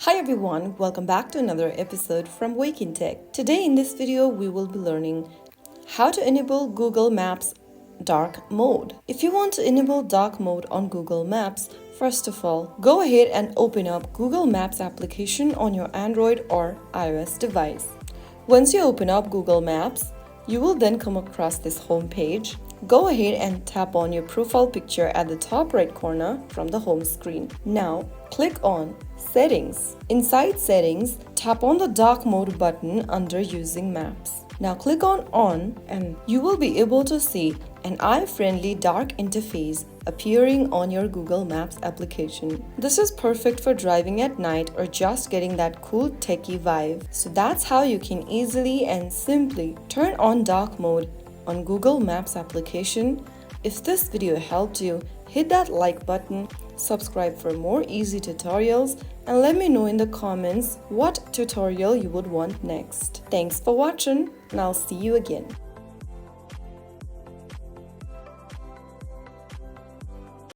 Hi everyone, welcome back to another episode from Wake&Tech. Today in this video, we will be learning how to enable Google Maps dark mode. If you want to enable dark mode on Google Maps, first of all, go ahead and open up Google Maps application on your Android or iOS device. Once you open up Google Maps, you will then come across this home page. Go ahead and tap on your profile picture at the top right corner from the home screen. Now, click on Settings. Inside Settings, tap on the Dark Mode button under Using Maps. Now click on and you will be able to see an eye-friendly dark interface appearing on your Google Maps application. This is perfect for driving at night or just getting that cool techie vibe. So that's how you can easily and simply turn on dark mode on Google Maps application. If this video helped you, hit that like button, subscribe for more easy tutorials, and let me know in the comments what tutorial you would want next. Thanks for watching, and I'll see you again.